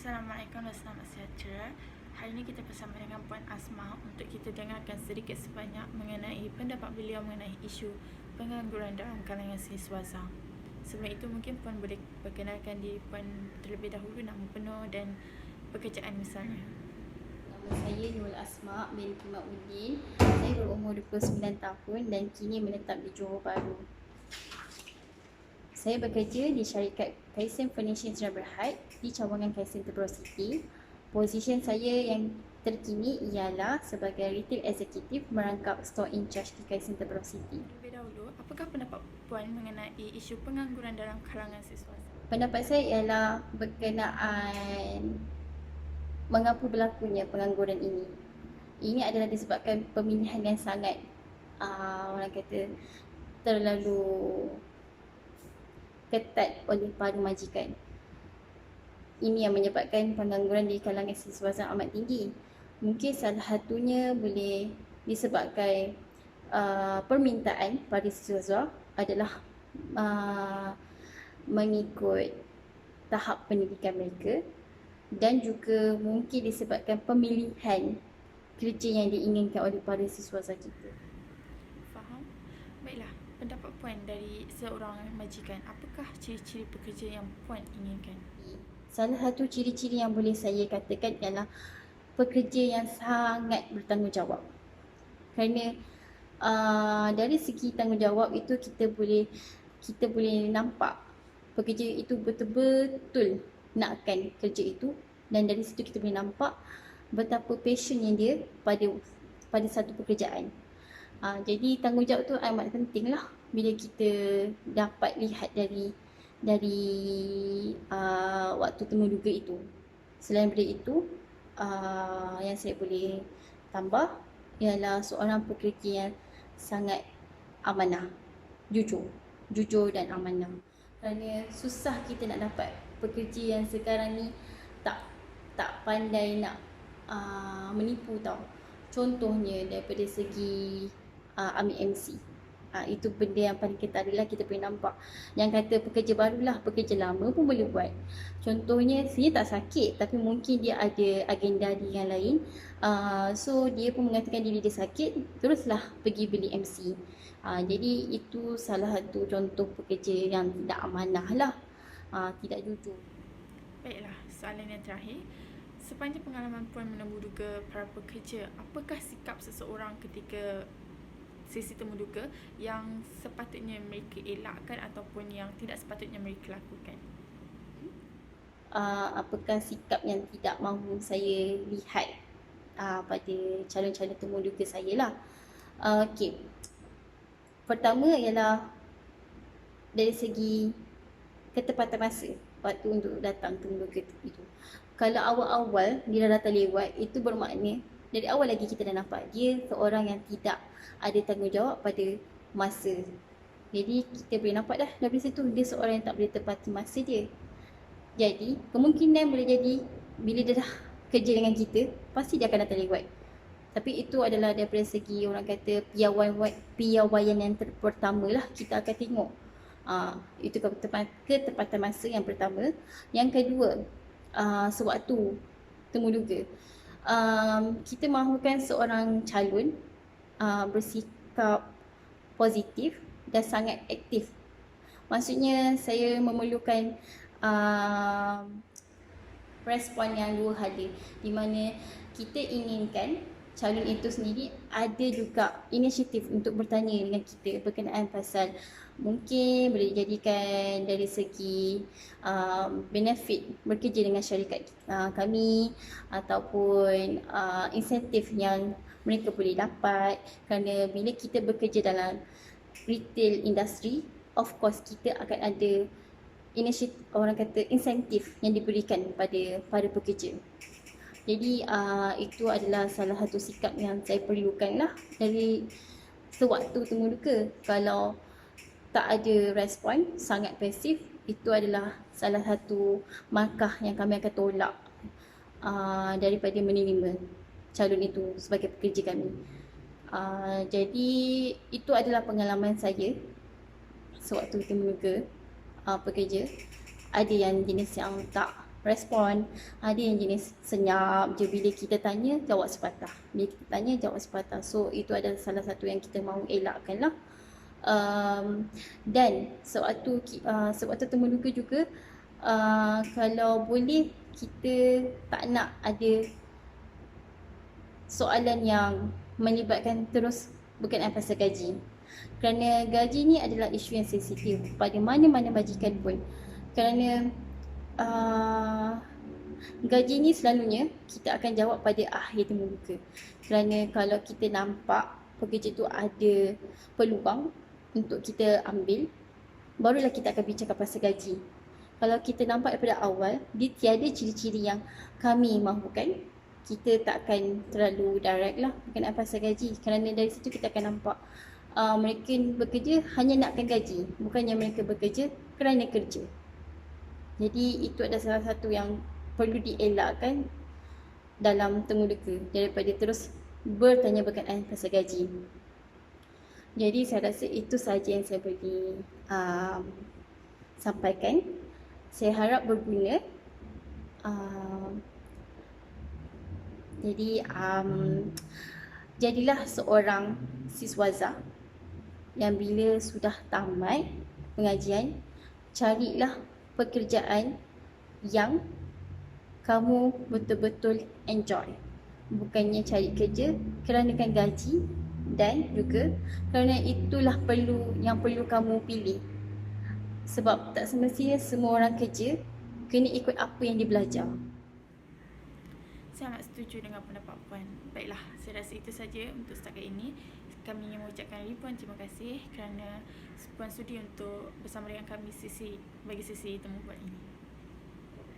Assalamualaikum dan selamat sejahtera. Hari ini kita bersama dengan Puan Asma untuk kita dengarkan sedikit sebanyak mengenai pendapat beliau mengenai isu pengangguran dalam kalangan siswaza. Sebelum itu mungkin Puan boleh perkenalkan diri Puan terlebih dahulu, nama penuh dan pekerjaan misalnya. Nama saya Nurul Asma binti Ma'udin. Saya berumur 29 tahun dan kini menetap di Johor Bahru. Saya bekerja di syarikat Kaisen Furnishing Sdn Bhd di cawangan Kaisen Tebrow City. Posisi saya yang terkini ialah sebagai retail executive merangkap store in charge di Kaisen Tebrow City. Terlebih dahulu, apakah pendapat Puan mengenai isu pengangguran dalam kalangan siswaza? Pendapat saya ialah berkenaan mengapa berlakunya pengangguran ini. Ini adalah disebabkan pemilihan yang sangat orang kata terlalu ketat oleh para majikan. Ini yang menyebabkan pengangguran di kalangan siswaza amat tinggi. Mungkin salah satunya boleh disebabkan permintaan pada siswaza adalah mengikut tahap pendidikan mereka, dan juga mungkin disebabkan pemilihan kerja yang diinginkan oleh para siswaza kita. Faham? Baiklah, pendapat Puan dari seorang majikan, apakah ciri-ciri pekerja yang Puan inginkan? Salah satu ciri-ciri yang boleh saya katakan ialah pekerja yang sangat bertanggungjawab. Kerana dari segi tanggungjawab itu kita boleh nampak pekerja itu betul-betul nakkan kerja itu, dan dari situ kita boleh nampak betapa passionnya dia pada satu pekerjaan. Jadi tanggungjawab tu amat penting lah bila kita dapat lihat dari waktu temuduga itu. Selain daripada itu, yang saya boleh tambah ialah seorang pekerja yang sangat amanah, jujur dan amanah. Kerana susah kita nak dapat pekerja yang sekarang ni tak pandai nak menipu tau. Contohnya daripada segi ambil MC. Itu benda yang paling kita adalah kita boleh nampak. Yang kata pekerja barulah, pekerja lama pun boleh buat. Contohnya dia tak sakit tapi mungkin dia ada agenda dia yang lain. So dia pun mengatakan diri dia sakit, teruslah pergi beli MC. Jadi itu salah satu contoh pekerja yang tidak amanah lah, tidak jujur. Baiklah, soalan yang terakhir. Sepanjang pengalaman Puan menemuduga para pekerja, apakah sikap seseorang ketika sesi temuduga yang sepatutnya mereka elakkan ataupun yang tidak sepatutnya mereka lakukan? Apakah sikap yang tidak mahu saya lihat pada calon-calon temuduga saya lah. Okey. Pertama ialah dari segi ketepatan masa waktu untuk datang temuduga itu. Kalau awal-awal dia dah datang lewat, itu bermakna dari awal lagi kita dah nampak dia seorang yang tidak ada tanggungjawab pada masa. Jadi kita boleh nampak dah dari situ dia seorang yang tak boleh tepati masa dia. Jadi kemungkinan boleh jadi bila dia dah kerja dengan kita, pasti dia akan datang lewat. Tapi itu adalah daripada segi orang kata piawaian yang pertama lah kita akan tengok. Itu ketepatan masa yang pertama. Yang kedua, sewaktu temuduga, kita mahukan seorang calon bersikap positif dan sangat aktif. Maksudnya saya memerlukan respon yang dua hala, di mana kita inginkan calon itu sendiri ada juga inisiatif untuk bertanya dengan kita berkenaan pasal mungkin boleh dijadikan dari segi benefit bekerja dengan syarikat kami, ataupun insentif yang mereka boleh dapat. Kerana bila kita bekerja dalam retail industry, of course kita akan ada inisiatif, orang kata insentif yang diberikan pada para pekerja. Jadi itu adalah salah satu sikap yang saya perlukan lah dari sewaktu temuduga. Kalau tak ada respon, sangat pasif, itu adalah salah satu markah yang kami akan tolak daripada menerima calon itu sebagai pekerja kami. Jadi itu adalah pengalaman saya sewaktu temuduga pekerja. Ada yang jenis yang tak respon. Ada yang jenis senyap je, bila kita tanya jawab sepatah, bila kita tanya jawab sepatah. So itu adalah salah satu yang kita mahu elakkan lah. Dan sewaktu temuduka juga, kalau boleh kita tak nak ada soalan yang melibatkan terus berkenaan pasal gaji, kerana gaji ni adalah isu yang sensitif pada mana-mana majikan pun. Kerana gaji ni selalunya kita akan jawab pada akhir temuduka. Kerana kalau kita nampak pekerja tu ada peluang untuk kita ambil, barulah kita akan bincangkan pasal gaji. Kalau kita nampak daripada awal dia tiada ciri-ciri yang kami mahukan, kita tak akan terlalu direct lah berkenaan pasal gaji. Kerana dari situ kita akan nampak mereka bekerja hanya nakkan gaji, bukannya mereka bekerja kerana kerja. Jadi itu adalah salah satu yang perlu dielakkan dalam temuduka, daripada terus bertanya berkenaan pasal gaji. Jadi saya rasa itu sahaja yang saya boleh sampaikan. Saya harap berguna. Jadi jadilah seorang siswaza yang bila sudah tamat pengajian, carilah pekerjaan yang kamu betul-betul enjoy. Bukannya cari kerja keranakan gaji, dan juga kerana itulah yang perlu kamu pilih. Sebab tak semestinya semua orang kerja kena ikut apa yang dia belajar. Saya sangat setuju dengan pendapat Puan. Baiklah, saya rasa itu saja untuk setakat ini. Kami ingin mengucapkan ribuan terima kasih kerana Puan sudi untuk bersama dengan kami bagi sesi temu buat ini.